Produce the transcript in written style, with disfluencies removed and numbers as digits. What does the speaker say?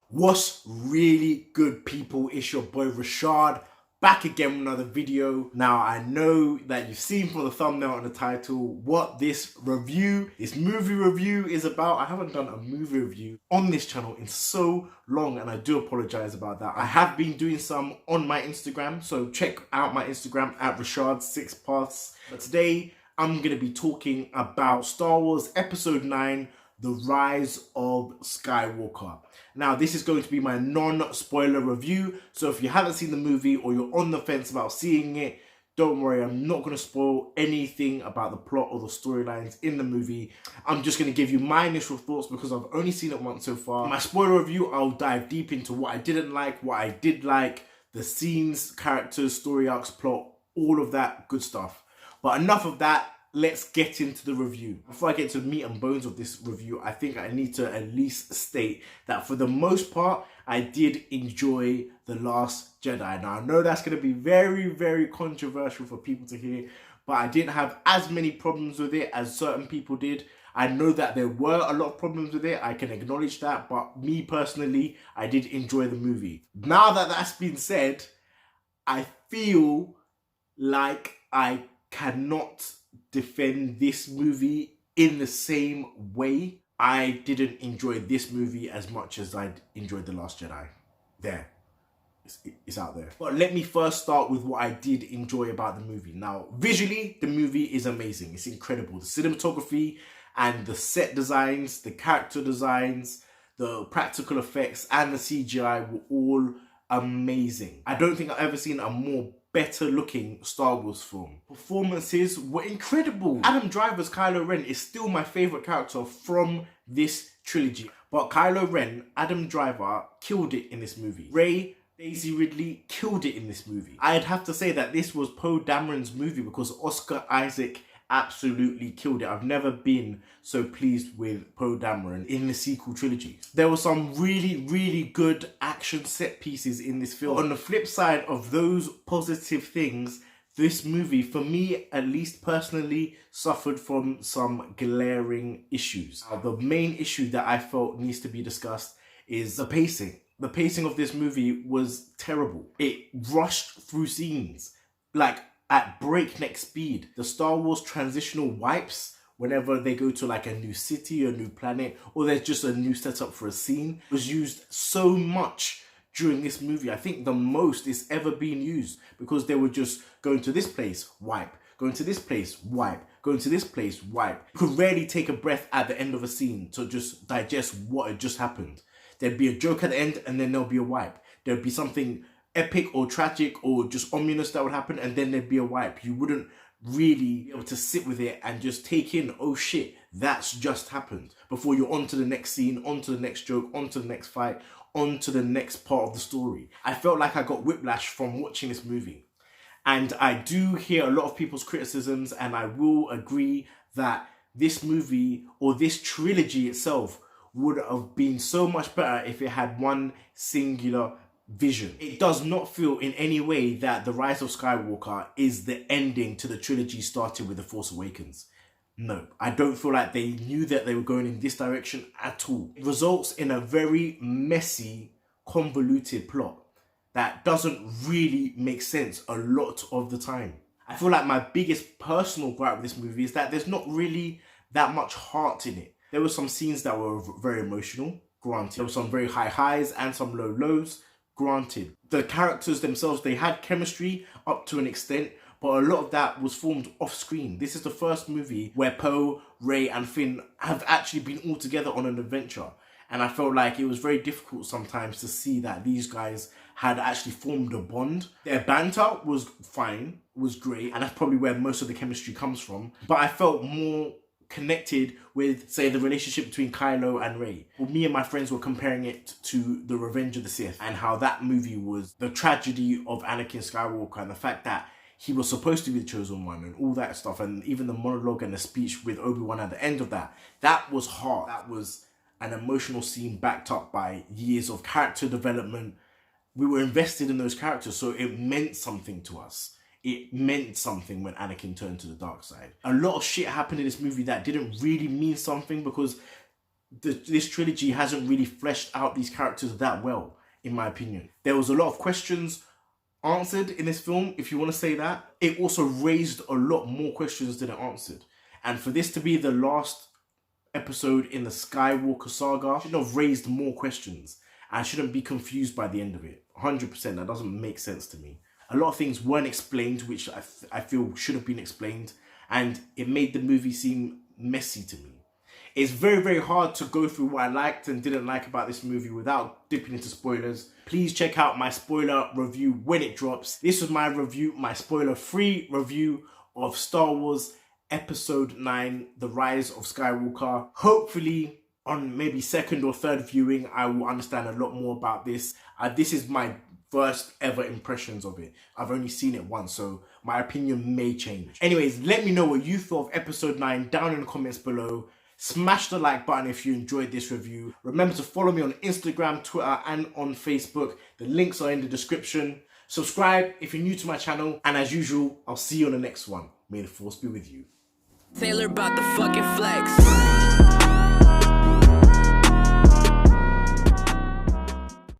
What's really good, people? It's your boy Rashad, back again with another video. Now, I know that you've seen from the thumbnail and the title what this movie review is about. I haven't done a movie review on this channel in so long, and I do apologize about that. I have been doing some on my Instagram, so check out my Instagram at Rashad6paths. But today, I'm going to be talking about Star Wars Episode 9, The Rise of Skywalker. Now, this is going to be my non-spoiler review, so if you haven't seen the movie or you're on the fence about seeing it, don't worry, I'm not going to spoil anything about the plot or the storylines in the movie. I'm just going to give you my initial thoughts because I've only seen it once so far. In my spoiler review, I'll dive deep into what I didn't like, what I did like, the scenes, characters, story arcs, plot, all of that good stuff. But enough of that. Let's get into the review. Before I get to the meat and bones of this review, I think I need to at least state that for the most part, I did enjoy The Last Jedi. Now, I know that's going to be very, very controversial for people to hear, but I didn't have as many problems with it as certain people did. I know that there were a lot of problems with it. I can acknowledge that, but me personally, I did enjoy the movie. Now that that's been said, I feel like I cannot defend this movie in the same way. I didn't enjoy this movie as much as I enjoyed The Last Jedi. There. It's out there. But let me first start with what I did enjoy about the movie. Now, visually, the movie is amazing. It's incredible. The cinematography and the set designs, the character designs, the practical effects and the CGI were all amazing. I don't think I've ever seen a more better looking Star Wars film. Performances were incredible. Adam Driver's Kylo Ren is still my favorite character from this trilogy. But Kylo Ren, Adam Driver killed it in this movie. Rey, Daisy Ridley killed it in this movie. I'd have to say that this was Poe Dameron's movie because Oscar Isaac absolutely killed it. I've never been so pleased with Poe Dameron in the sequel trilogy. There were some really good action set pieces in this film. On the flip side of those positive things, this movie, for me at least personally, suffered from some glaring issues. Now, the main issue that I felt needs to be discussed is the pacing. The pacing of this movie was terrible. It rushed through scenes like at breakneck speed. The Star Wars transitional wipes whenever they go to like a new city, a new planet, or there's just a new setup for a scene was used so much during this movie. I think the most it's ever been used because they were just going to this place, wipe, going to this place, wipe, going to this place, wipe. You could rarely take a breath at the end of a scene to just digest what had just happened. There'd be a joke at the end and then there'll be a wipe. There'd be something epic or tragic or just ominous that would happen and then there'd be a wipe. You wouldn't really be able to sit with it and just take in, oh shit, that's just happened, before you're on to the next scene, on to the next joke, on to the next fight, on to the next part of the story. I felt like I got whiplash from watching this movie. And I do hear a lot of people's criticisms, and I will agree that this movie or this trilogy itself would have been so much better if it had one singular vision. It does not feel in any way that The Rise of Skywalker is the ending to the trilogy started with The Force Awakens. No, I don't feel like they knew that they were going in this direction at all. It results in a very messy, convoluted plot that doesn't really make sense a lot of the time. I feel like my biggest personal gripe with this movie is that there's not really that much heart in it. There were some scenes that were very emotional, granted. There were some very high highs and some low lows, granted. The characters themselves, they had chemistry up to an extent, but a lot of that was formed off screen. This is the first movie where Poe, Rey and Finn have actually been all together on an adventure. And I felt like it was very difficult sometimes to see that these guys had actually formed a bond. Their banter was fine, was great, and that's probably where most of the chemistry comes from. But I felt more connected with, say, the relationship between Kylo and Rey. Well, me and my friends were comparing it to The Revenge of the Sith and how that movie was the tragedy of Anakin Skywalker and the fact that he was supposed to be the chosen one and all that stuff, and even the monologue and the speech with Obi-Wan at the end of that. That was hard. That was an emotional scene backed up by years of character development. We were invested in those characters, so it meant something to us. It meant something when Anakin turned to the dark side. A lot of shit happened in this movie that didn't really mean something because this trilogy hasn't really fleshed out these characters that well, in my opinion. There was a lot of questions answered in this film, if you want to say that. It also raised a lot more questions than it answered. And for this to be the last episode in the Skywalker saga, should have raised more questions. I shouldn't be confused by the end of it. 100%, that doesn't make sense to me. A lot of things weren't explained, which I feel should have been explained. And it made the movie seem messy to me. It's very, very hard to go through what I liked and didn't like about this movie without dipping into spoilers. Please check out my spoiler review when it drops. This was my review, my spoiler-free review of Star Wars Episode 9, The Rise of Skywalker. Hopefully, on maybe second or third viewing, I will understand a lot more about this. This is my first ever impressions of it. I've only seen it once, so my opinion may change. Anyways, let me know what you thought of Episode 9 down in the comments below. Smash the like button if you enjoyed this review. Remember to follow me on Instagram, Twitter, and on Facebook. The links are in the description. Subscribe if you're new to my channel. And as usual, I'll see you on the next one. May the Force be with you. Taylor about the fucking flex.